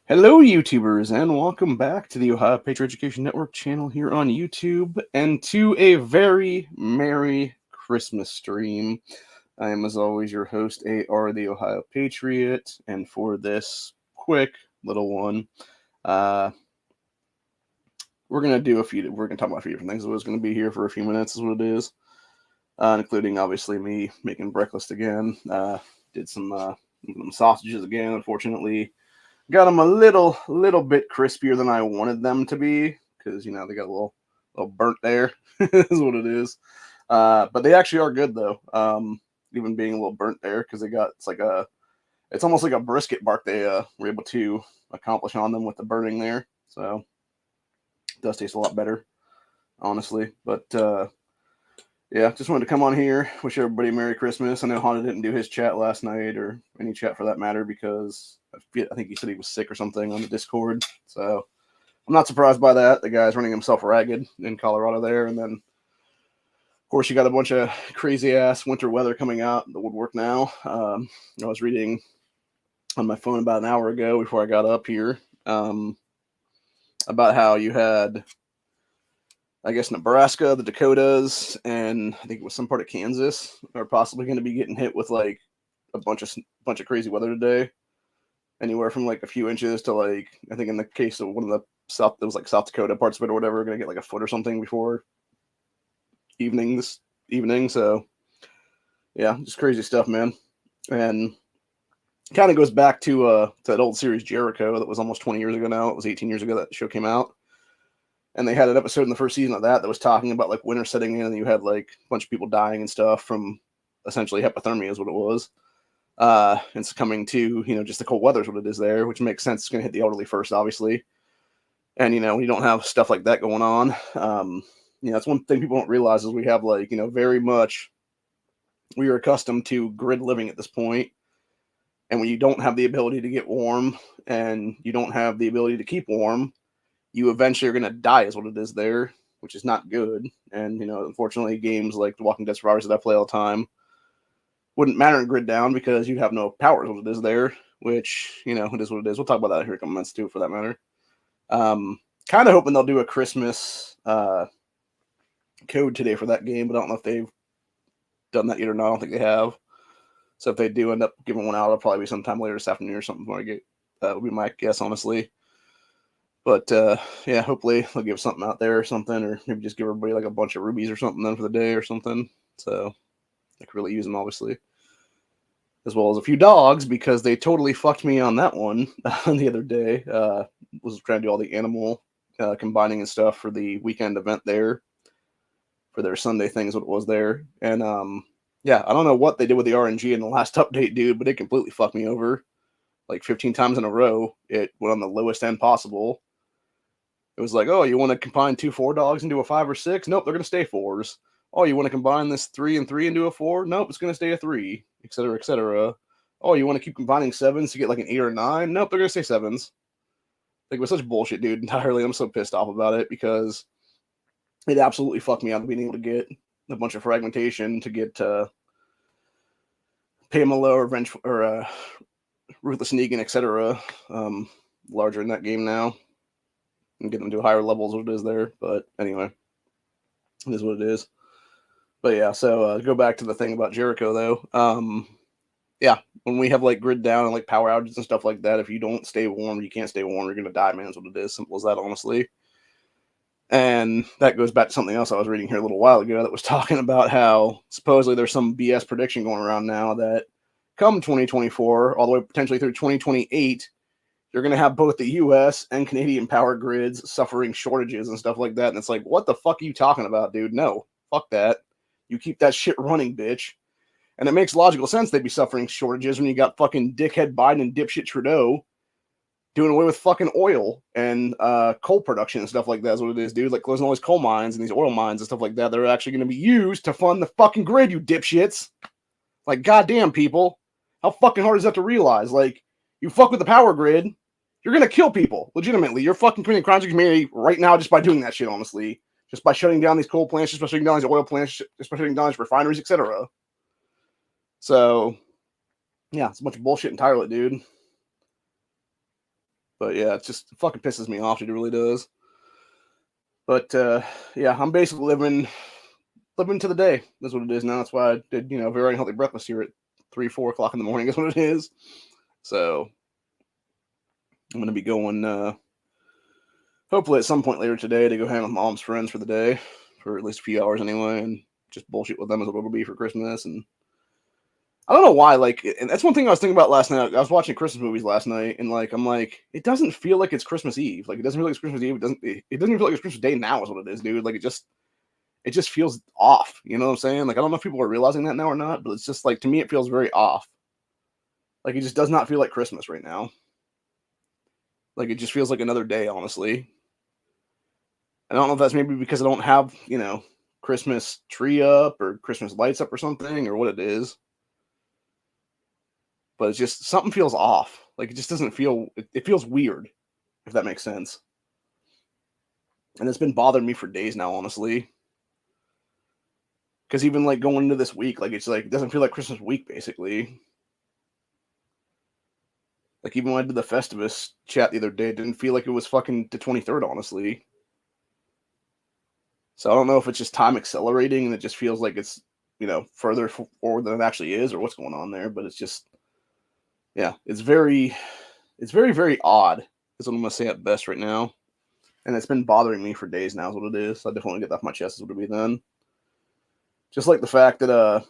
Hello, YouTubers, and welcome back to the Ohio Patriot Education Network channel here on YouTube, and to a very Merry Christmas stream. I am, as always, your host, AR the Ohio Patriot, and for this quick little one, uh, we're gonna talk about a few different things. I was gonna be here for a few minutes, is what it is, including obviously me making breakfast again. Did some sausages again, unfortunately. Got them a little bit crispier than I wanted them to be because they got a little burnt there. Is what it is. But they actually are good though. Even being a little burnt there because it's almost like a brisket bark they were able to accomplish on them with the burning there. So it does taste a lot better, honestly. But yeah, just wanted to come on here, wish everybody Merry Christmas. I know Honda didn't do his chat last night or any chat for that matter because I think he said he was sick or something on the Discord. So I'm not surprised by that. The guy's running himself ragged in Colorado there. And then, of course, you got a bunch of crazy ass winter weather coming out the woodwork now. I was reading on my phone about an hour ago before I got up here about how you had, I guess, Nebraska, the Dakotas, and I think it was some part of Kansas are possibly going to be getting hit with like a bunch of crazy weather today. Anywhere from like a few inches to like, I think in the case of one of the South, it was like South Dakota parts of it or whatever, going to get like a foot or something before this evening. So yeah, just crazy stuff, man. And kind of goes back to that old series Jericho that was almost 20 years ago now. It was 18 years ago that show came out. And they had an episode in the first season of that was talking about like winter setting in, and you had like a bunch of people dying and stuff from essentially hypothermia is what it was. And succumbing to, just the cold weather is what it is there, which makes sense. It's going to hit the elderly first, obviously. And, you don't have stuff like that going on. That's one thing people don't realize is we have like, very much, we are accustomed to grid living at this point. And when you don't have the ability to get warm and you don't have the ability to keep warm, you eventually are going to die is what it is there, which is not good. And, unfortunately, games like The Walking Dead Survivors that I play all the time wouldn't matter in grid down because you'd have no power is what it is there, which, it is what it is. We'll talk about that here in a couple minutes too, for that matter. Kind of hoping they'll do a Christmas code today for that game, but I don't know if they've done that yet or not. I don't think they have. So if they do end up giving one out, it'll probably be sometime later this afternoon or something. Before I get would be my guess, honestly. But yeah, hopefully they'll give something out there or something, or maybe just give everybody like a bunch of rubies or something then for the day or something. So I could really use them, obviously, as well as a few dogs because they totally fucked me on that one the other day. Was trying to do all the animal combining and stuff for the weekend event there for their Sunday thing is what it was there. And yeah, I don't know what they did with the RNG in the last update, dude, but it completely fucked me over. Like 15 times in a row, it went on the lowest end possible. It was like, oh, you want to combine 2 4 dogs into a 5 or 6? Nope, they're going to stay 4s. Oh, you want to combine this 3 and 3 into a 4? Nope, it's going to stay a 3, etc., etc. Oh, you want to keep combining 7s to get like an 8 or 9? Nope, they're going to stay 7s. Like, it was such bullshit, dude, entirely. I'm so pissed off about it because it absolutely fucked me out of being able to get a bunch of fragmentation to get Pamela or Ruthless Negan, etc. Larger in that game now. And get them to higher levels what it is there. But anyway, it is what it is. But yeah, so go back to the thing about Jericho though. Yeah, when we have like grid down and like power outages and stuff like that, if you don't stay warm, you can't stay warm. You're gonna die, man. Is what it is. Simple as that, honestly. And that goes back to something else I was reading here a little while ago that was talking about how supposedly there's some BS prediction going around now that come 2024, all the way potentially through 2028, you're going to have both the U.S. and Canadian power grids suffering shortages and stuff like that. And it's like, what the fuck are you talking about, dude? No, fuck that. You keep that shit running, bitch. And it makes logical sense they'd be suffering shortages when you got fucking dickhead Biden and dipshit Trudeau doing away with fucking oil and coal production and stuff like that is what it is, dude. Like closing all these coal mines and these oil mines and stuff like that. They're actually going to be used to fund the fucking grid, you dipshits. Like, goddamn, people. How fucking hard is that to realize? Like, you fuck with the power grid, you're going to kill people, legitimately. You're fucking committing crimes in your community right now just by doing that shit, honestly. Just by shutting down these coal plants, just by shutting down these oil plants, just by shutting down these refineries, etc. So, yeah, it's a bunch of bullshit entirely, dude. But yeah, it fucking pisses me off. It really does. But yeah, I'm basically living to the day. That's what it is now. That's why I did, very unhealthy breakfast here at 3, 4 o'clock in the morning. Is what it is. So I'm gonna be going hopefully at some point later today to go hang with mom's friends for the day, for at least a few hours anyway, and just bullshit with them as what it'll be for Christmas. And I don't know why, and that's one thing I was thinking about last night. I was watching Christmas movies last night, and I'm like, it doesn't feel like it's Christmas Eve. Like, it doesn't feel like it's Christmas Eve. It doesn't even feel like it's Christmas Day now is what it is, dude. Like, it just feels off. You know what I'm saying? Like, I don't know if people are realizing that now or not, but it's just like, to me, it feels very off. Like, it just does not feel like Christmas right now. Like, it just feels like another day, honestly. I don't know if that's maybe because I don't have, Christmas tree up or Christmas lights up or something, or what it is. But it's just, something feels off. Like, it just doesn't feel, it feels weird, if that makes sense. And it's been bothering me for days now, honestly. Because even, going into this week, it's it doesn't feel like Christmas week, basically. Like, even when I did the Festivus chat the other day, it didn't feel like it was fucking the 23rd, honestly. So I don't know if it's just time accelerating and it just feels like it's, further forward than it actually is, or what's going on there. But it's just, yeah, it's very, very odd, is what I'm going to say at best right now. And it's been bothering me for days now, is what it is. So I definitely want to get that off my chest, is what it'll be then. Just like the fact that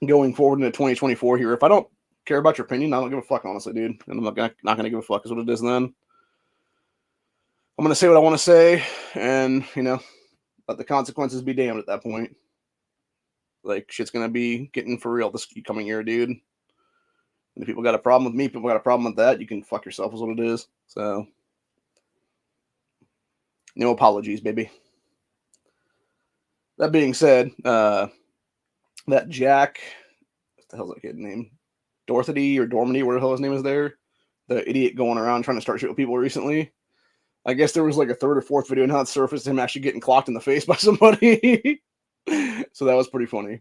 going forward into 2024 here, if I don't care about your opinion, I don't give a fuck, honestly, dude. And I'm not gonna give a fuck, is what it is then. I'm gonna say what I want to say, and let the consequences be damned at that point. Like, shit's gonna be getting for real this coming year, dude. And if people got a problem with me, people got a problem with that, you can fuck yourself, is what it is. So, no apologies, baby. That being said, that Jack, what the hell's that kid name? Dorothy or Dormady, whatever the hell his name is there. The idiot going around trying to start shit with people recently. I guess there was like a third or fourth video now that surfaced him actually getting clocked in the face by somebody. So that was pretty funny.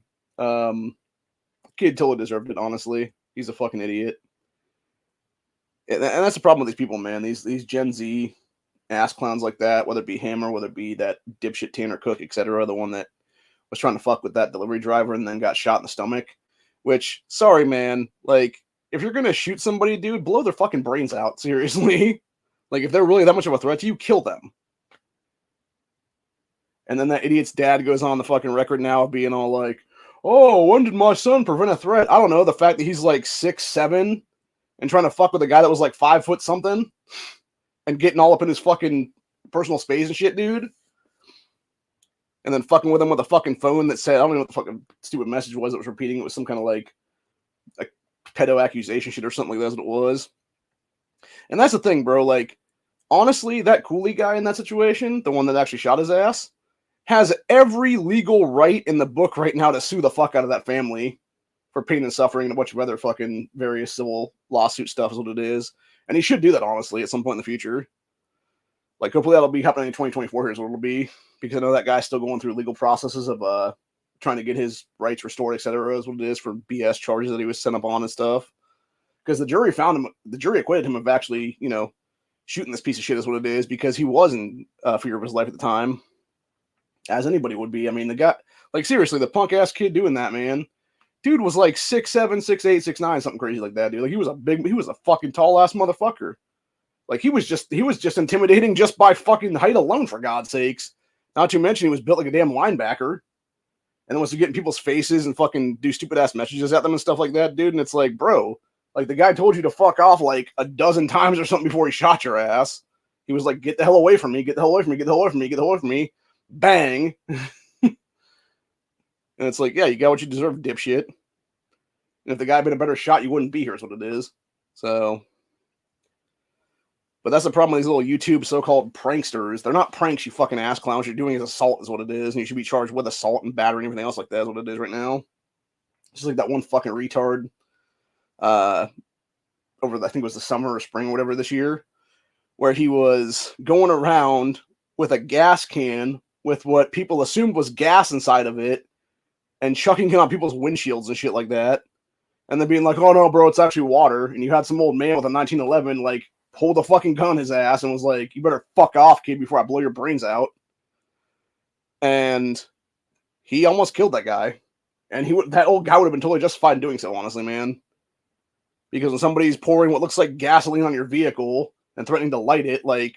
Kid totally deserved it, honestly. He's a fucking idiot. And that's the problem with these people, man. These Gen Z ass clowns like that, whether it be him or whether it be that dipshit Tanner Cook, etc., the one that was trying to fuck with that delivery driver and then got shot in the stomach. Which, sorry, man, if you're gonna shoot somebody, dude, blow their fucking brains out, seriously. If they're really that much of a threat to you, kill them. And then that idiot's dad goes on the fucking record now of being all like, oh, when did my son prevent a threat? I don't know, the fact that he's 6'7" and trying to fuck with a guy that was 5 foot something and getting all up in his fucking personal space and shit, dude. And then fucking with him with a fucking phone that said, I don't know what the fucking stupid message was that was repeating. It was some kind of a pedo accusation shit or something like that's what it was. And that's the thing, bro. Honestly, that Cooley guy in that situation, the one that actually shot his ass, has every legal right in the book right now to sue the fuck out of that family for pain and suffering and a bunch of other fucking various civil lawsuit stuff is what it is. And he should do that, honestly, at some point in the future. Hopefully that'll be happening in 2024. Here's what it'll be. Because I know that guy's still going through legal processes of trying to get his rights restored, etc. is what it is for BS charges that he was sent up on and stuff. Because the jury acquitted him of actually, shooting this piece of shit is what it is, because he was in fear of his life at the time, as anybody would be. I mean, the guy, seriously, the punk ass kid doing that, man. Dude was 6'7", 6'8", 6'9", something crazy like that, dude. He was a fucking tall ass motherfucker. He was just intimidating just by fucking height alone, for God's sakes. Not to mention he was built like a damn linebacker. And then was getting people's faces and fucking do stupid ass messages at them and stuff like that, dude. And it's bro, the guy told you to fuck off a dozen times or something before he shot your ass. He was like, get the hell away from me, get the hell away from me, get the hell away from me, get the hell away from me. Bang. And it's yeah, you got what you deserve, dipshit. And if the guy had been a better shot, you wouldn't be here, is what it is. So, but that's the problem with these little YouTube so-called pranksters. They're not pranks, you fucking ass clowns. You're doing is assault is what it is. And you should be charged with assault and battery and everything else like that is what it is right now. Just like that one fucking retard over, I think it was the summer or spring or whatever this year, where he was going around with a gas can with what people assumed was gas inside of it and chucking it on people's windshields and shit like that. And then being like, oh no, bro, it's actually water. And you had some old man with a 1911, pulled a fucking gun on his ass and was like, "You better fuck off, kid, before I blow your brains out." And he almost killed that guy. And that old guy would have been totally justified in doing so, honestly, man. Because when somebody's pouring what looks like gasoline on your vehicle and threatening to light it, like,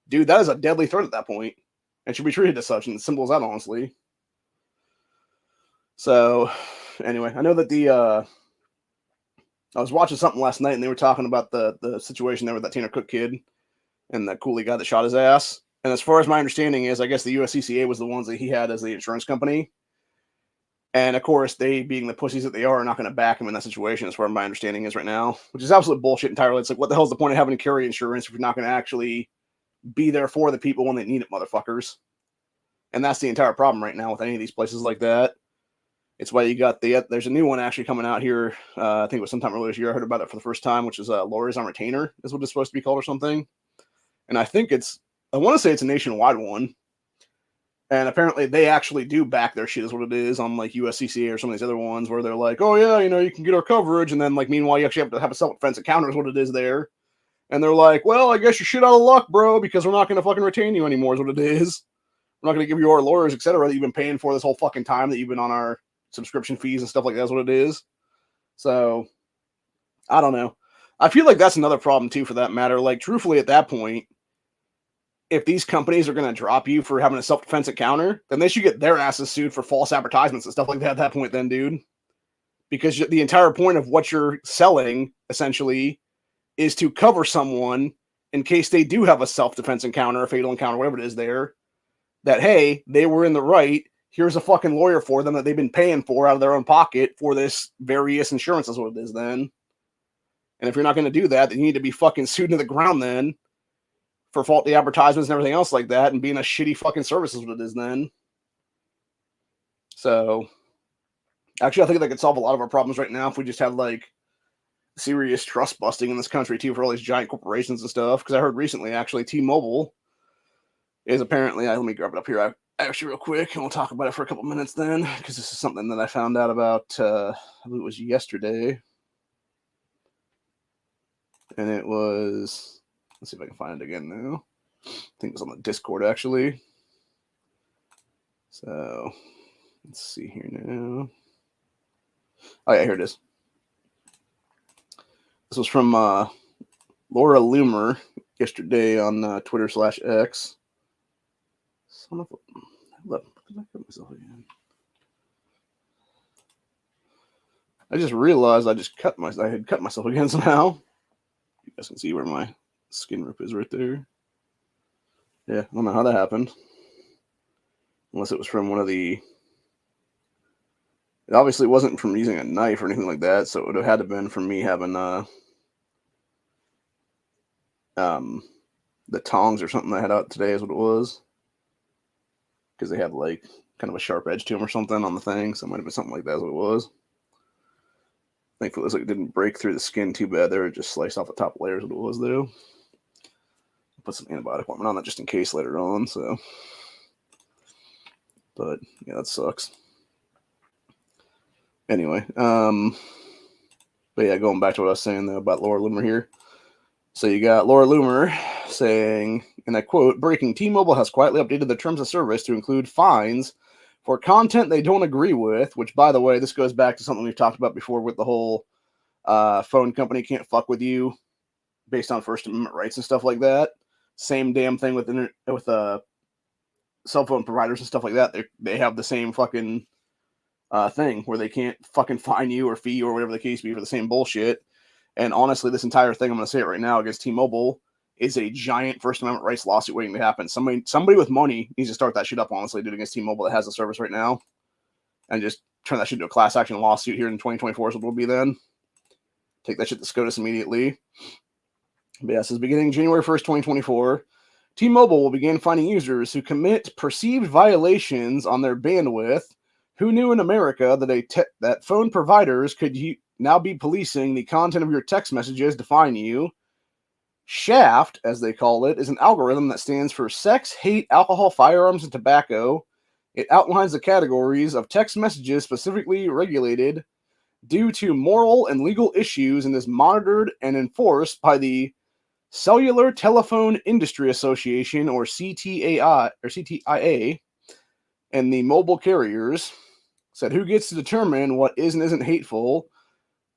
dude, that is a deadly threat at that point. And should be treated as such, and as simple as that, honestly. So, anyway, I know that I was watching something last night, and they were talking about the situation there with that Tanner Cook kid and that coolie guy that shot his ass. And as far as my understanding is, I guess the USCCA was the ones that he had as the insurance company. And, of course, they, being the pussies that they are not going to back him in that situation, as far as my understanding is right now, which is absolute bullshit entirely. It's like, what the hell is the point of having to carry insurance if you're not going to actually be there for the people when they need it, motherfuckers? And that's the entire problem right now with any of these places like that. It's why you got there's a new one actually coming out here. I think it was sometime earlier this year. I heard about it for the first time, which is Lawyers on Retainer is what it's supposed to be called or something. And I think I want to say it's a nationwide one. And apparently they actually do back their shit is what it is on like USCCA or some of these other ones where they're like, oh yeah, you can get our coverage. And then like, meanwhile, you actually have to have a self-defense encounter is what it is there. And they're like, well, I guess you're shit out of luck, bro, because we're not going to fucking retain you anymore is what it is. We're not going to give you our lawyers, etc. that you've been paying for this whole fucking time that you've been on our subscription fees and stuff like that's what it is. So I don't know. I feel like that's another problem too, for that matter. Like, truthfully, at that point, if these companies are going to drop you for having a self-defense encounter, then they should get their asses sued for false advertisements and stuff like that at that point then, dude. Because the entire point of what you're selling, essentially, is to cover someone in case they do have a self-defense encounter, a fatal encounter, whatever it is there, that, hey, they were in the right. Here's a fucking lawyer for them that they've been paying for out of their own pocket for this various insurance is what it is then. And if you're not going to do that, then you need to be fucking sued to the ground then for faulty advertisements and everything else like that and being a shitty fucking service is what it is then. So, actually, I think that could solve a lot of our problems right now if we just had, like, serious trust busting in this country, too, for all these giant corporations and stuff. Because I heard recently, actually, T-Mobile is apparently, let me grab it up here actually real quick, and we'll talk about it for a couple minutes then, because this is something that I found out about, I believe it was yesterday. And it was, let's see if I can find it again now. I think it was on the Discord, actually. So, let's see here now. Oh, yeah, here it is. This was from Laura Loomer yesterday on Twitter/X. Son of a... Look, did I cut myself again? I just realized I had cut myself again somehow. You guys can see where my skin rip is right there. Yeah, I don't know how that happened. Unless it was from one of the... It obviously wasn't from using a knife or anything like that, so it would have had to have been from me having the tongs or something I had out today is what it was. Because they had like kind of a sharp edge to them or something on the thing, so it might have been something like that is what it was. Thankfully, it looks like it didn't break through the skin too bad there. It just sliced off the top layers what it was, though. Put some antibiotic ointment on that just in case later on, so. But, yeah, that sucks. Anyway, but yeah, going back to what I was saying, though, about Laura Loomer here. So you got Laura Loomer saying, and I quote, breaking, T-Mobile has quietly updated the terms of service to include fines for content they don't agree with, which, by the way, this goes back to something we've talked about before with the whole phone company can't fuck with you based on First Amendment rights and stuff like that. Same damn thing with cell phone providers and stuff like that. They have the same fucking thing where they can't fucking fine you or fee you or whatever the case be for the same bullshit. And honestly, this entire thing, I'm going to say it right now, against T-Mobile is a giant First Amendment rights lawsuit waiting to happen. Somebody with money needs to start that shit up, honestly, dude, against T-Mobile that has the service right now. And just turn that shit into a class action lawsuit here in 2024 is what it'll be then. Take that shit to SCOTUS immediately. But yeah, it says beginning January 1st, 2024, T-Mobile will begin finding users who commit perceived violations on their bandwidth. Who knew in America that phone providers could now be policing the content of your text messages to fine you? SHAFT, as they call it, is an algorithm that stands for Sex, Hate, Alcohol, Firearms, and Tobacco. It outlines the categories of text messages specifically regulated due to moral and legal issues and is monitored and enforced by the Cellular Telephone Industry Association, or CTIA, and the mobile carriers said, who gets to determine what is and isn't hateful?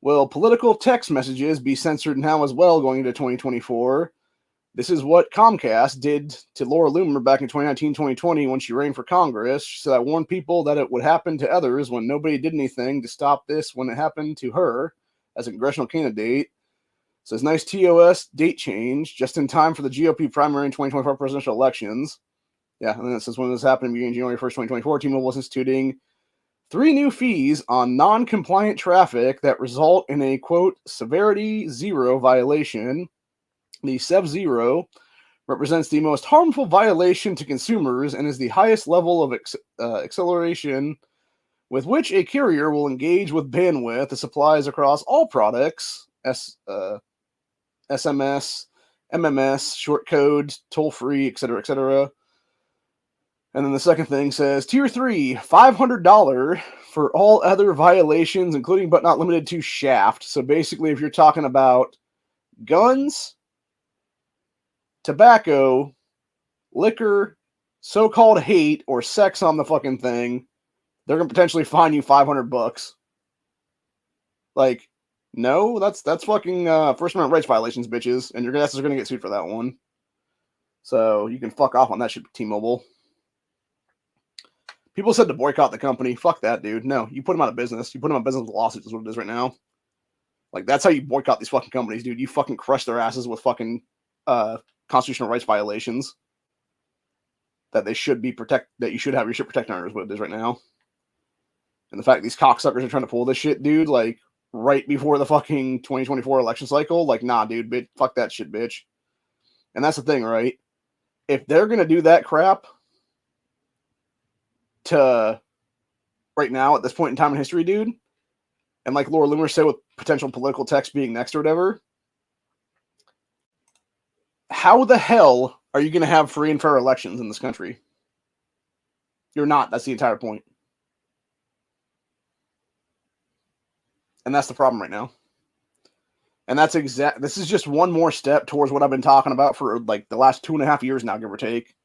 Will political text messages be censored now as well going into 2024? This is what Comcast did to Laura Loomer back in 2019-2020 when she ran for Congress. She said, I warned people that it would happen to others when nobody did anything to stop this when it happened to her as a congressional candidate. Says, nice TOS date change just in time for the GOP primary and 2024 presidential elections. Yeah, and then it says, when this happened beginning January 1st, 2024, T-Mobile was instituting 3 new fees on non-compliant traffic that result in a, quote, severity 0 violation. The SEV 0 represents the most harmful violation to consumers and is the highest level of acceleration with which a carrier will engage with bandwidth that supplies across all products, SMS, MMS, short code, toll-free, etc., etc. And then the second thing says, Tier 3, $500 for all other violations, including but not limited to shaft. So basically, if you're talking about guns, tobacco, liquor, so-called hate, or sex on the fucking thing, they're going to potentially fine you $500. Like, no, that's fucking First Amendment rights violations, bitches, and your asses are going to get sued for that one. So you can fuck off on that shit, T-Mobile. People said to boycott the company. Fuck that, dude. No, you put them out of business. You put them out of business with lawsuits is what it is right now. Like, that's how you boycott these fucking companies, dude. You fucking crush their asses with fucking constitutional rights violations that they should be that you should have your shit protected under is what it is right now. And the fact these cocksuckers are trying to pull this shit, dude, like right before the fucking 2024 election cycle, like, nah, dude, bitch, fuck that shit, bitch. And that's the thing, right? If they're gonna do that crap to right now at this point in time in history, dude, and like Laura Loomer said with potential political text being next or whatever, how the hell are you going to have free and fair elections in this country? You're not. That's the entire point. And that's the problem right now. And that's this is just one more step towards what I've been talking about for like the last 2.5 years now, give or take,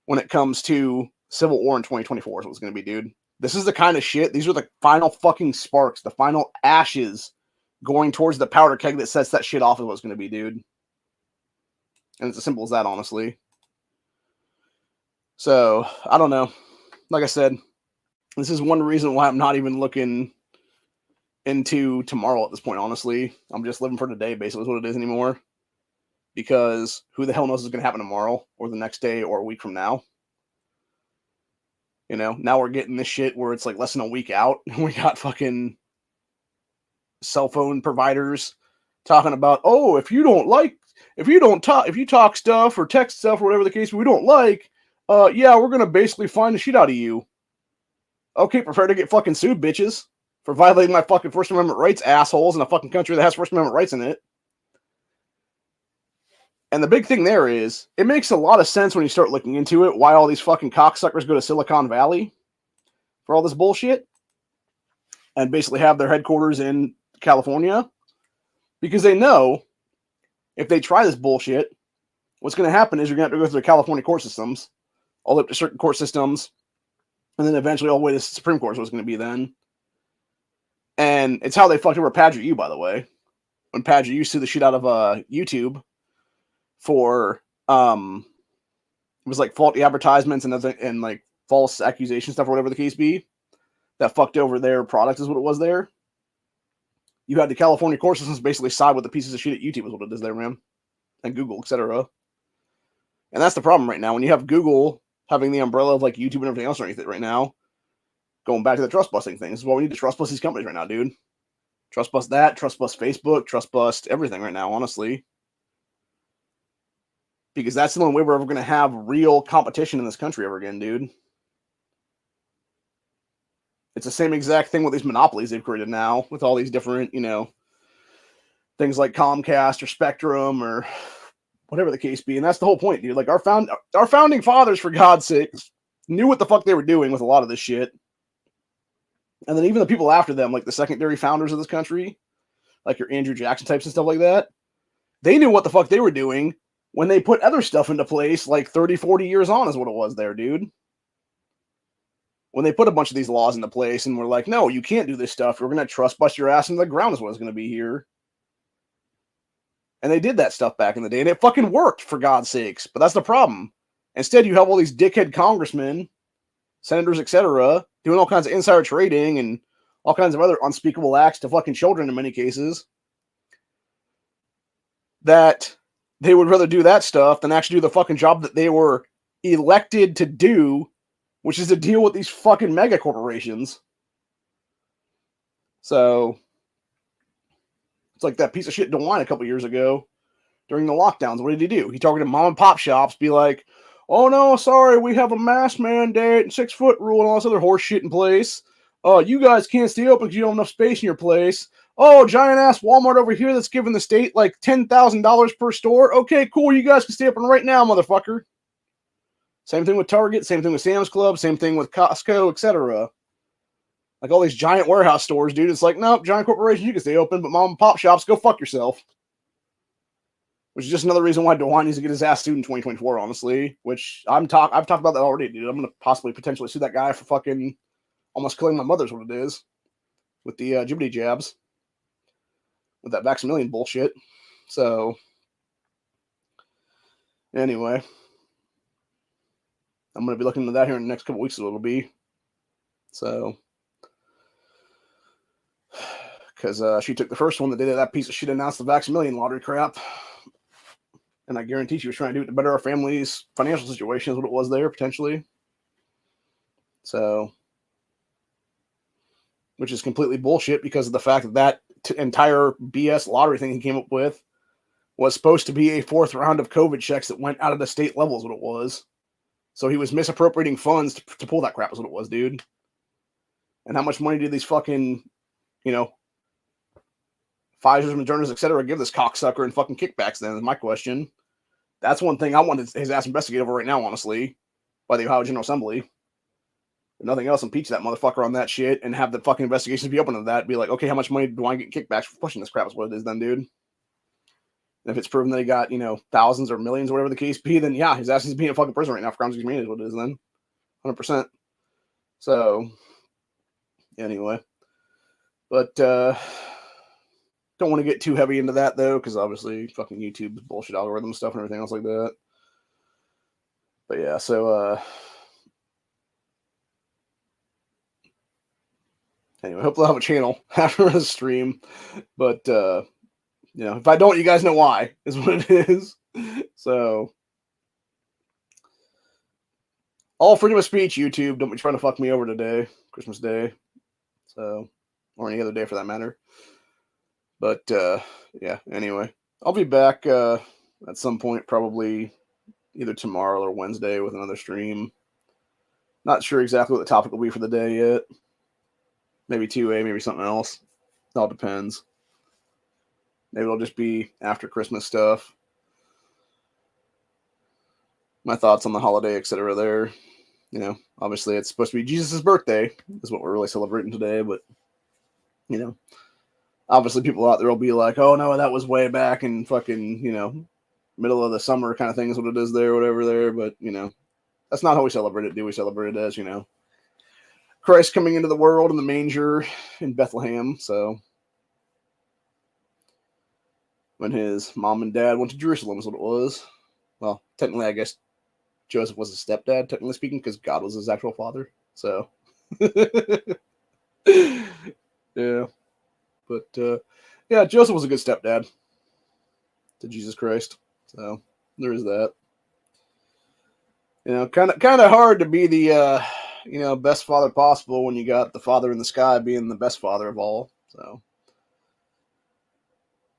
when it comes to civil war in 2024 is what it's going to be, dude. This is the kind of shit. These are the final fucking sparks, the final ashes going towards the powder keg that sets that shit off is what it's going to be, dude. And it's as simple as that, honestly. So, I don't know. Like I said, this is one reason why I'm not even looking into tomorrow at this point, honestly. I'm just living for today, basically, is what it is anymore. Because who the hell knows what's going to happen tomorrow, or the next day, or a week from now. You know, now we're getting this shit where it's like less than a week out. We got fucking cell phone providers talking about, oh, if you talk stuff or text stuff or whatever the case we don't like, yeah, we're gonna basically fine the shit out of you. Okay, prepare to get fucking sued, bitches, for violating my fucking First Amendment rights, assholes, in a fucking country that has First Amendment rights in it. And the big thing there is, it makes a lot of sense when you start looking into it, why all these fucking cocksuckers go to Silicon Valley for all this bullshit and basically have their headquarters in California. Because they know if they try this bullshit, what's going to happen is you're going to have to go through the California court systems, all the way up to certain court systems, and then eventually all the way to the Supreme Court is what it's going to be then. And it's how they fucked over Padgett U, by the way. When Padgett U sued the shit out of YouTube for it was like faulty advertisements and like false accusation stuff or whatever the case be, that fucked over their product is what it was there. You had the California court systems basically side with the pieces of shit at YouTube is what it is there, man. And Google, etc. And that's the problem right now. When you have Google having the umbrella of like YouTube and everything else underneath it right now, going back to the trust busting thing. This is why we need to trust bust these companies right now, dude. Trust bust that, trust bust Facebook, trust bust everything right now, honestly. Because that's the only way we're ever going to have real competition in this country ever again, dude. It's the same exact thing with these monopolies they've created now, with all these different, things like Comcast or Spectrum or whatever the case be. And that's the whole point, dude. Like our founding fathers, for God's sakes, knew what the fuck they were doing with a lot of this shit. And then even the people after them, like the secondary founders of this country, like your Andrew Jackson types and stuff like that, They knew what the fuck they were doing when they put other stuff into place like 30, 40 years on is what it was there, dude. When they put a bunch of these laws into place and were like, no, you can't do this stuff. We're going to trust bust your ass into the ground is what it's going to be here. And they did that stuff back in the day, and it fucking worked, for God's sakes. But that's the problem. Instead, you have all these dickhead congressmen, senators, etc., doing all kinds of insider trading and all kinds of other unspeakable acts to fucking children in many cases, that they would rather do that stuff than actually do the fucking job that they were elected to do, which is to deal with these fucking mega corporations. So it's like that piece of shit DeWine a couple years ago during the lockdowns. What did he do? He targeted mom and pop shops, be like, oh no, sorry, we have a mask mandate and 6-foot rule and all this other horse shit in place. You guys can't stay open because you don't have enough space in your place. Oh, giant ass Walmart over here that's giving the state like $10,000 per store. Okay, cool, you guys can stay open right now, motherfucker. Same thing with Target, same thing with Sam's Club, same thing with Costco, etc. Like all these giant warehouse stores, dude. It's like, nope, giant corporations, you can stay open, but mom and pop shops, go fuck yourself. Which is just another reason why DeWine needs to get his ass sued in 2024, honestly. Which I've talked about that already, dude. I'm gonna possibly potentially sue that guy for fucking almost killing my mother's what it is. With the Jiminy jabs. With that Vax-A-Million bullshit. So anyway. I'm gonna be looking into that here in the next couple weeks, so it'll be. So because she took the first one the day that piece of shit announced the Vax-A-Million lottery crap. And I guarantee she was trying to do it to better our family's financial situation is what it was there, potentially. So, which is completely bullshit because of the fact that entire BS lottery thing he came up with was supposed to be a 4th round of COVID checks that went out of the state level is what it was. So he was misappropriating funds to pull that crap is what it was, dude. And how much money did these fucking, Pfizer's, Moderna's, etc. give this cocksucker and fucking kickbacks then is my question. That's one thing I want his ass investigated over right now, honestly, by the Ohio General Assembly. If nothing else, impeach that motherfucker on that shit and have the fucking investigations be open to that. Be like, okay, how much money do I get kickbacks for pushing this crap is what it is then, dude. And if it's proven that he got, thousands or millions or whatever the case be, then yeah, his ass is being in fucking prison right now for crimes against humanity is what it is then. 100%. So, anyway. But, don't want to get too heavy into that, though, because obviously fucking YouTube's bullshit algorithm stuff and everything else like that. But yeah, so, anyway, hopefully I'll have a channel after the stream. But, if I don't, you guys know why, is what it is. So, all freedom of speech, YouTube. Don't be trying to fuck me over today, Christmas Day. So, or any other day for that matter. But, yeah, anyway, I'll be back at some point, probably either tomorrow or Wednesday with another stream. Not sure exactly what the topic will be for the day yet. Maybe 2A, maybe something else. It all depends. Maybe it'll just be after Christmas stuff. My thoughts on the holiday, etc. there. Obviously it's supposed to be Jesus' birthday is what we're really celebrating today, but, obviously people out there will be like, oh no, that was way back in fucking, middle of the summer kind of thing is what it is there, whatever there. But, that's not how we celebrate it, do we? Celebrate it as, Christ coming into the world in the manger in Bethlehem. So when his mom and dad went to Jerusalem is what it was. Well, technically, I guess Joseph was his stepdad, technically speaking, because God was his actual father. So, yeah. But, yeah, Joseph was a good stepdad to Jesus Christ. So, there is that. Kind of hard to be the, best father possible when you got the father in the sky being the best father of all. So,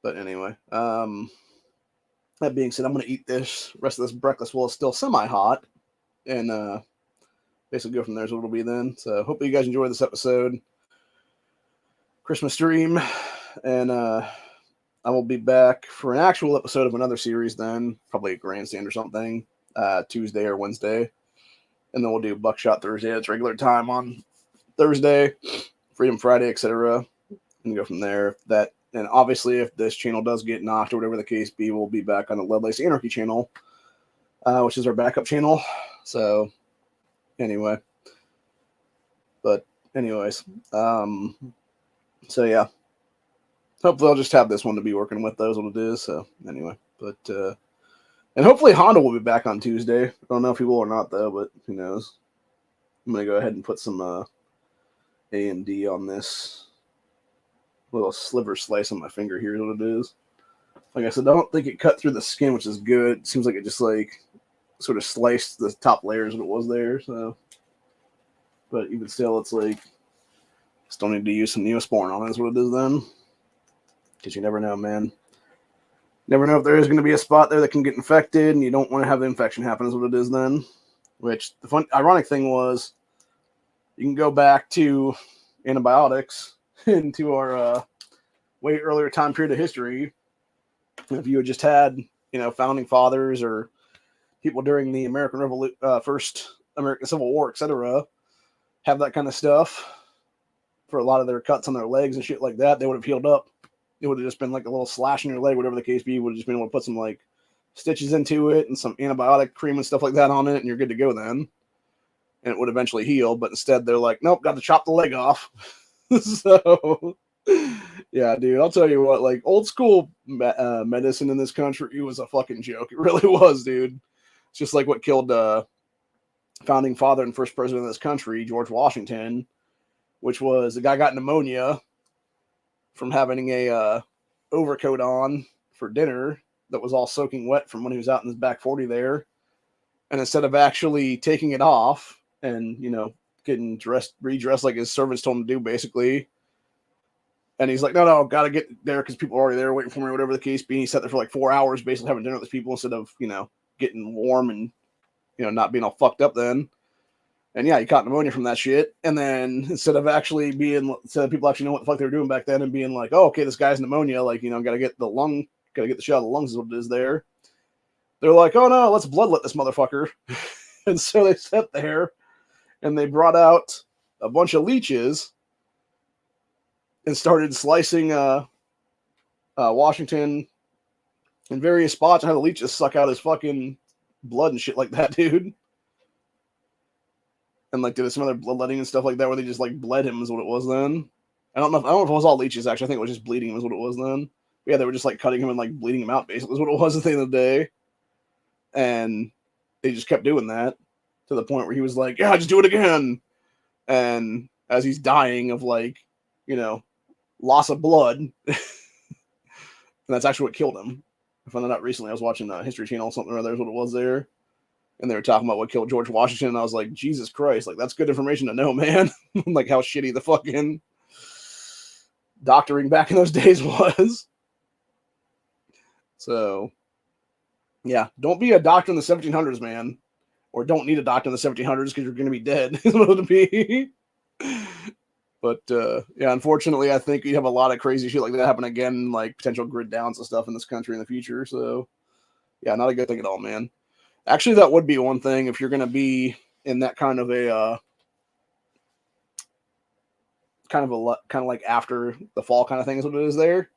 but anyway, that being said, I'm going to eat this rest of this breakfast while it's still semi-hot and, basically go from there is what it'll be then. So, hopefully you guys enjoyed this episode. Christmas stream, and I will be back for an actual episode of another series then, probably a grandstand or something, Tuesday or Wednesday, and then we'll do Buckshot Thursday at its regular time on Thursday, Freedom Friday, etc., and go from there. If that And obviously, if this channel does get knocked or whatever the case be, we'll be back on the Lovelace Anarchy channel, which is our backup channel. So, anyway. But, anyways. So, yeah. Hopefully, I'll just have this one to be working with. Those what it is. So, anyway. But, and hopefully, Honda will be back on Tuesday. I don't know if he will or not, though, but who knows. I'm going to go ahead and put some A&D on this little sliver slice on my finger. Here's what it is. Like I said, I don't think it cut through the skin, which is good. It seems like it just like sort of sliced the top layers of what was there. So, but even still, it's like still need to use some Neosporin on it. Is what it is then, because you never know, man. Never know if there is going to be a spot there that can get infected, and you don't want to have the infection happen. Is what it is then. Which the ironic thing was, you can go back to antibiotics into our way earlier time period of history. If you had just had, founding fathers or people during the American Revolution, first American Civil War, etc., have that kind of stuff for a lot of their cuts on their legs and shit like that, they would have healed up. It would have just been like a little slash in your leg, whatever the case be. You would have just been able to put some like stitches into it and some antibiotic cream and stuff like that on it, and you're good to go then. And it would eventually heal. But instead, they're like, nope, got to chop the leg off. So, yeah, dude, I'll tell you what, like old school medicine in this country was a fucking joke. It really was, dude. It's just like what killed founding father and first president of this country, George Washington, which was the guy got pneumonia from having a overcoat on for dinner that was all soaking wet from when he was out in his back 40 there. And instead of actually taking it off and, getting redressed like his servants told him to do, basically. And he's like, no, gotta get there because people are already there waiting for me, or whatever the case be. He sat there for like 4 hours, basically having dinner with these people instead of, getting warm and, not being all fucked up then. And yeah, he caught pneumonia from that shit. And then instead of people actually knowing what the fuck they were doing back then and being like, oh, okay, this guy's pneumonia, like, gotta get the shit out of the lungs is what it is there. They're like, oh no, let's bloodlet this motherfucker. And so they sat there and they brought out a bunch of leeches and started slicing Washington in various spots and had the leeches suck out his fucking blood and shit like that, dude. And like did some other bloodletting and stuff like that where they just like bled him is what it was then. I don't know if it was all leeches actually. I think it was just bleeding him is what it was then. But yeah, they were just like cutting him and like bleeding him out basically is what it was at the end of the day. And they just kept doing that to the point where he was like, yeah, just do it again. And as he's dying of like, loss of blood. And that's actually what killed him. I found that out recently. I was watching History Channel or something or other is what it was there. And they were talking about what killed George Washington. And I was like, Jesus Christ, like that's good information to know, man. Like how shitty the fucking doctoring back in those days was. So, yeah, don't be a doctor in the 1700s, man. Or don't need a doctor in the 1700s because you're going to be dead. Is what it'll be. But, yeah, unfortunately, I think you have a lot of crazy shit like that happen again, like potential grid downs and stuff in this country in the future. So, yeah, not a good thing at all, man. Actually, that would be one thing if you're going to be in that kind of like after the fall kind of thing is what it is there.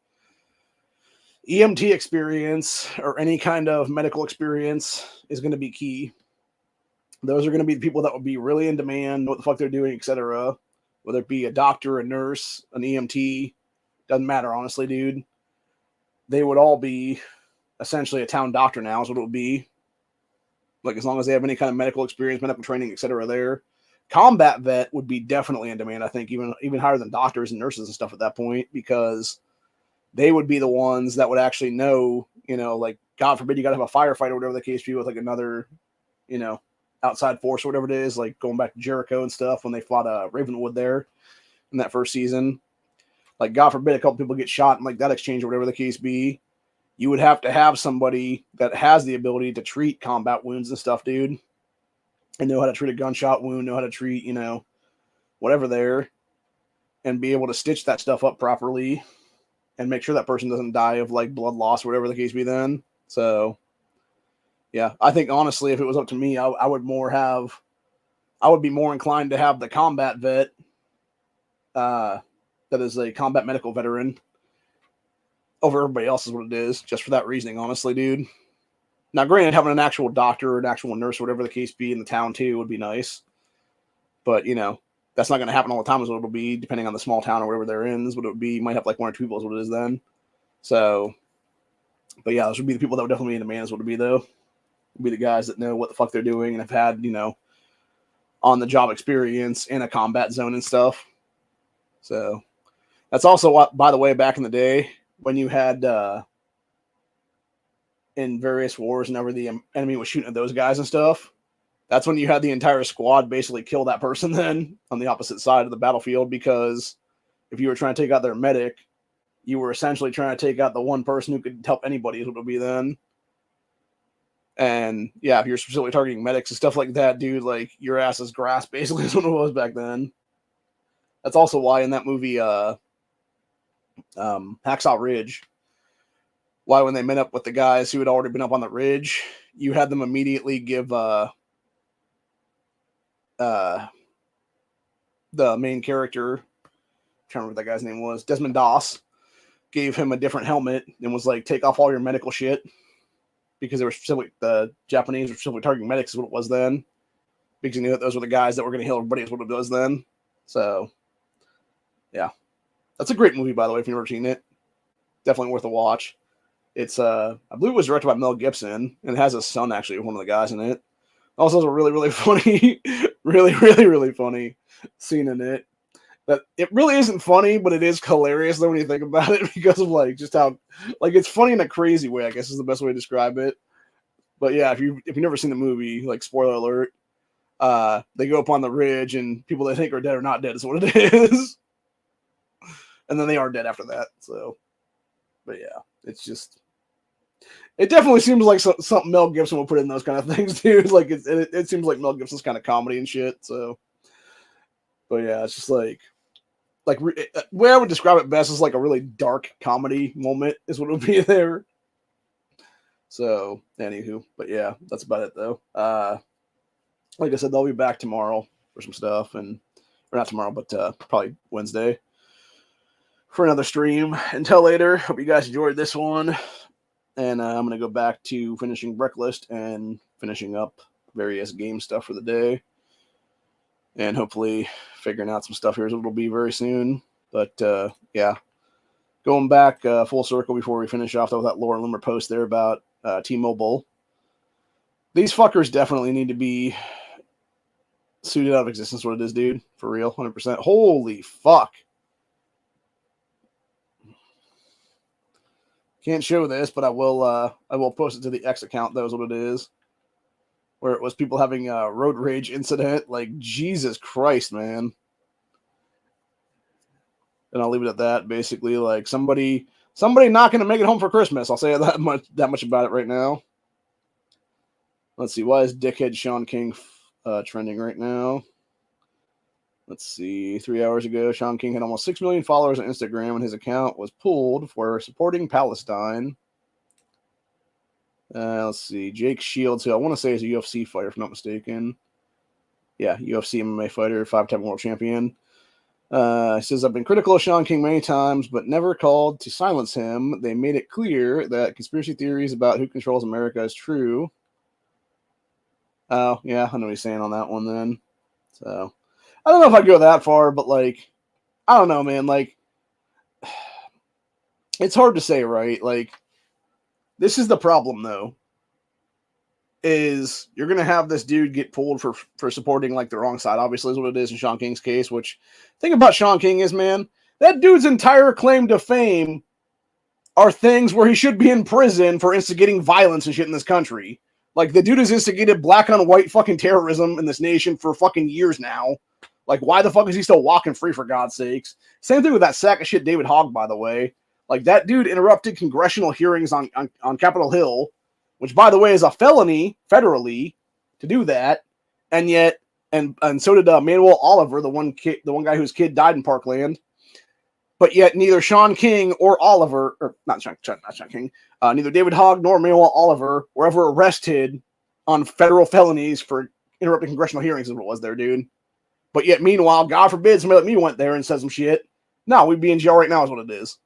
EMT experience or any kind of medical experience is going to be key. Those are going to be the people that would be really in demand, know what the fuck they're doing, etc. Whether it be a doctor, a nurse, an EMT, doesn't matter, honestly, dude. They would all be essentially a town doctor now is what it would be. Like, as long as they have any kind of medical experience, medical training, etc. there. Combat vet would be definitely in demand, I think, even higher than doctors and nurses and stuff at that point, because they would be the ones that would actually know, like, God forbid you got to have a firefight or whatever the case be with, like, another, outside force or whatever it is, like going back to Jericho and stuff when they fought Ravenwood there in that first season. Like, God forbid a couple people get shot in like that exchange or whatever the case be. You would have to have somebody that has the ability to treat combat wounds and stuff, dude. And know how to treat a gunshot wound, know how to treat, whatever there. And be able to stitch that stuff up properly and make sure that person doesn't die of like blood loss or whatever the case be then. So, yeah, I think honestly, if it was up to me, I would be more inclined to have the combat vet that is a combat medical veteran over everybody else is what it is, just for that reasoning, honestly, dude. Now, granted, having an actual doctor or an actual nurse or whatever the case be in the town, too, would be nice. But, you know, that's not going to happen all the time is what it'll be, depending on the small town or whatever they're in, is what it would be. You might have like 1 or 2 people is what it is then. So, but yeah, those would be the people that would definitely be in demand is what it would be, though. Would be the guys that know what the fuck they're doing and have had, you know, on-the-job experience in a combat zone and stuff. So, that's also what, by the way, back in the day, when you had... in various wars whenever the enemy was shooting at those guys and stuff, that's when you had the entire squad basically kill that person then on the opposite side of the battlefield, because if you were trying to take out their medic, you were essentially trying to take out the one person who could help anybody is what it would be then. And yeah, if you're specifically targeting medics and stuff like that, dude, like your ass is grass basically is what it was back then. That's also why in that movie Hacksaw Ridge, why when they met up with the guys who had already been up on the ridge, you had them immediately give the main character, I'm trying to remember what that guy's name was, Desmond Doss, gave him a different helmet and was like, take off all your medical shit, because they were specifically, the Japanese were specifically targeting medics is what it was then, because you knew that those were the guys that were going to heal everybody is what it was then. So yeah, that's a great movie, by the way, if you've never seen it. Definitely worth a watch. It's I believe it was directed by Mel Gibson, and it has his son actually, one of the guys in it. Also, has a really, really funny, really funny scene in it. That it really isn't funny, but it is hilarious though when you think about it, because of like just how like it's funny in a crazy way, I guess is the best way to describe it. But yeah, if you've never seen the movie, like spoiler alert, they go up on the ridge and people they think are dead are not dead is what it is, and then they are dead after that. So, but yeah, it's just. It definitely seems like something Mel Gibson will put in those kind of things, dude. Like it seems like Mel Gibson's kind of comedy and shit. So, but yeah, it's just like way I would describe it best is like a really dark comedy moment is what it would be there. So, anywho, but yeah, that's about it though. Like I said, they'll be back tomorrow for some stuff, or not tomorrow, but probably Wednesday for another stream. Until later, hope you guys enjoyed this one. And I'm going to go back to finishing Bricklist and finishing up various game stuff for the day. And hopefully figuring out some stuff here as it'll be very soon. But yeah, going back full circle before we finish off though, with that Laura Loomer post there about T-Mobile. These fuckers definitely need to be suited out of existence, what it is, dude. For real, 100%. Holy fuck. Can't show this, but I will post it to the X account. That was what it is, where it was people having a road rage incident. Like Jesus Christ, man. And I'll leave it at that. Basically, like somebody not going to make it home for Christmas. I'll say that much about it right now. Let's see. Why is dickhead Sean King trending right now? Let's see. 3 hours ago, Sean King had almost 6 million followers on Instagram, and his account was pulled for supporting Palestine. Let's see. Jake Shields, who I want to say is a UFC fighter, if I'm not mistaken. Yeah, UFC MMA fighter, 5-time world champion. He says, I've been critical of Sean King many times, but never called to silence him. They made it clear that conspiracy theories about who controls America is true. Oh, yeah, I know what he's saying on that one then. So, I don't know if I'd go that far, but, like, I don't know, man. Like, it's hard to say, right? Like, this is the problem, though, is you're going to have this dude get pulled for supporting, like, the wrong side, obviously, is what it is in Sean King's case, which, the thing about Sean King is, man, that dude's entire claim to fame are things where he should be in prison for instigating violence and shit in this country. Like, the dude has instigated black on white fucking terrorism in this nation for fucking years now. Like, why the fuck is he still walking free, for God's sakes? Same thing with that sack of shit David Hogg, by the way. Like, that dude interrupted congressional hearings on Capitol Hill, which, by the way, is a felony federally to do that. And yet, and so did Manuel Oliver, the one guy whose kid died in Parkland. But yet, neither Sean King or Oliver, or not Sean King, neither David Hogg nor Manuel Oliver were ever arrested on federal felonies for interrupting congressional hearings, is what it was there, dude. But yet, meanwhile, God forbid somebody like me went there and said some shit. No, we'd be in jail right now is what it is.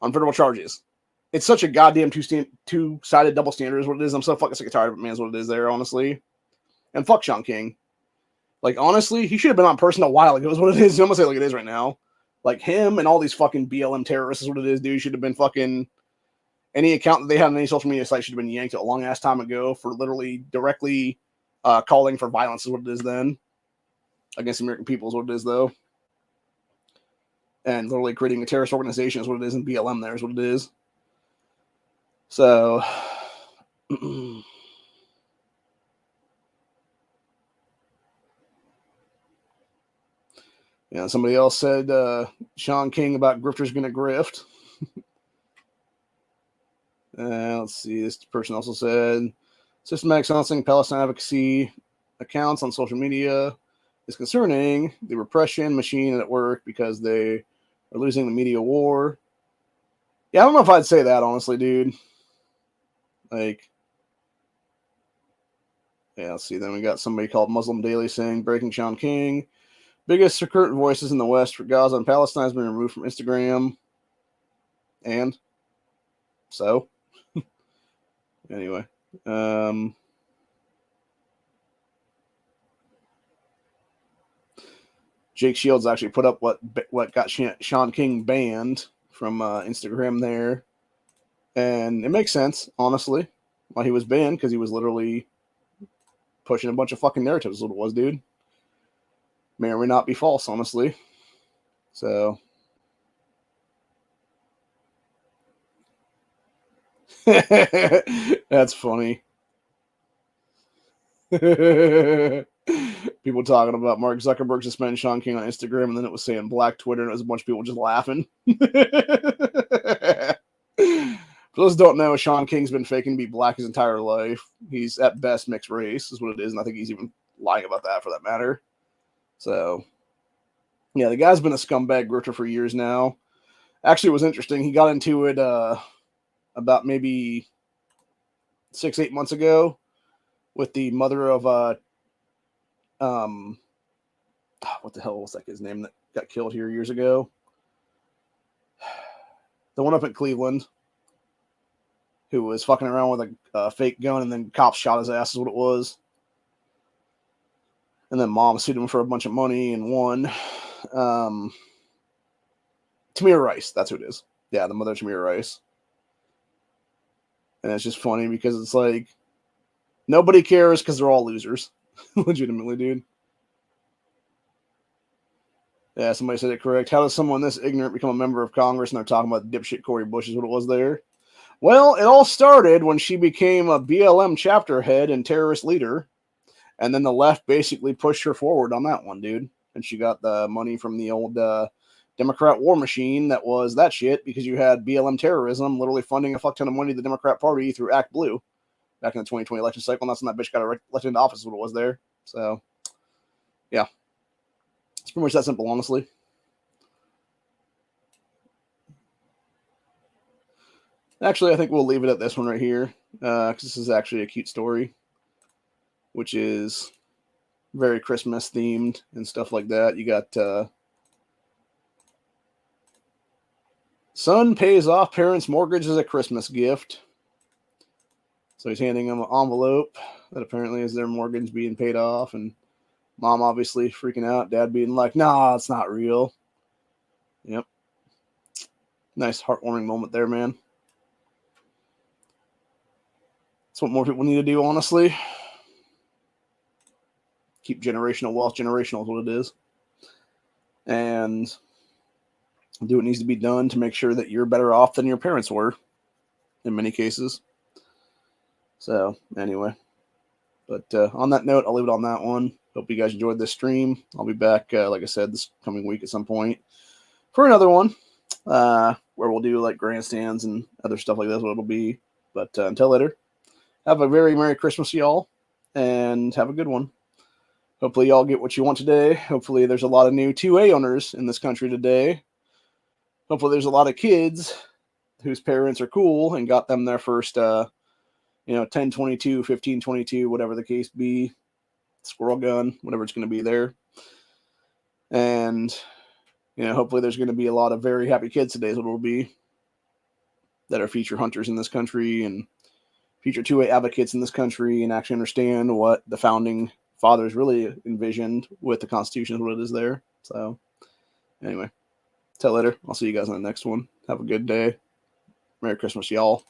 on federal charges. It's such a goddamn two-sided double standard is what it is. I'm so fucking sick and tired of it, man, is what it is there, honestly. And fuck Sean King. Like, honestly, he should have been on person a while ago, is what it is. I'm gonna say it like it is right now. Like, him and all these fucking BLM terrorists is what it is, dude. Should have been fucking... Any account that they had on any social media site should have been yanked a long-ass time ago for literally directly calling for violence is what it is then. Against the American people is what it is, though. And literally creating a terrorist organization is what it is, and BLM there is what it is. So... Yeah, somebody else said Sean King about grifters gonna grift. Let's see. This person also said systematic silencing Palestine advocacy accounts on social media is concerning. The repression machine at work because they are losing the media war. Yeah, I don't know if I'd say that, honestly, dude. Like, yeah, let's see. Then we got somebody called Muslim Daily saying breaking Sean King. Biggest current voices in the West for Gaza and Palestine has been removed from Instagram. And so, anyway, Jake Shields actually put up what got Sean King banned from Instagram there, and it makes sense, honestly, why he was banned, because he was literally pushing a bunch of fucking narratives. Is what it was, dude. May or may not be false, honestly. So. That's funny. People talking about Mark Zuckerberg suspended Sean King on Instagram, and then it was saying Black Twitter, and it was a bunch of people just laughing. For those who don't know, Sean King's been faking to be black his entire life. He's at best mixed race, is what it is, and I think he's even lying about that for that matter. So, yeah, the guy's been a scumbag grifter for years now. Actually, it was interesting. He got into it about maybe 6-8 months ago with the mother of what the hell was that kid's name that got killed here years ago? The one up in Cleveland who was fucking around with a fake gun, and then cops shot his ass is what it was. And then mom sued him for a bunch of money and won. Tamir Rice, that's who it is. Yeah, the mother of Tamir Rice. And it's just funny because it's like nobody cares because they're all losers. Legitimately, dude. Yeah, somebody said it correct. How does someone this ignorant become a member of Congress? And they're talking about dipshit Cori Bush is what it was there. Well, it all started when she became a BLM chapter head and terrorist leader. And then the left basically pushed her forward on that one, dude. And she got the money from the old Democrat war machine that was that shit, because you had BLM terrorism literally funding a fuck ton of money to the Democrat Party through Act Blue back in the 2020 election cycle. And that's when that bitch got elected into office, is what it was there. So, yeah. It's pretty much that simple, honestly. Actually, I think we'll leave it at this one right here, because this is actually a cute story, which is very Christmas themed and stuff like that. You got son pays off parents' mortgage as a Christmas gift. So he's handing them an envelope that apparently is their mortgage being paid off, and mom obviously freaking out, dad being like, nah, it's not real. Yep. Nice heartwarming moment there, man. That's what more people need to do, honestly. Keep generational wealth generational is what it is. And do what needs to be done to make sure that you're better off than your parents were in many cases. So, anyway. But on that note, I'll leave it on that one. Hope you guys enjoyed this stream. I'll be back, like I said, this coming week at some point for another one where we'll do like grandstands and other stuff like that. What it'll be. But until later, have a very Merry Christmas, y'all, and have a good one. Hopefully y'all get what you want today. Hopefully there's a lot of new 2A owners in this country today. Hopefully there's a lot of kids whose parents are cool and got them their first, 1022, 1522, whatever the case be, squirrel gun, whatever it's going to be there. And, hopefully there's going to be a lot of very happy kids today is what it'll be. that are future hunters in this country and future two-way advocates in this country and actually understand what the founding fathers really envisioned with the Constitution and what it is there. So anyway, till later. I'll see you guys on the next one. Have a good day. Merry Christmas, y'all.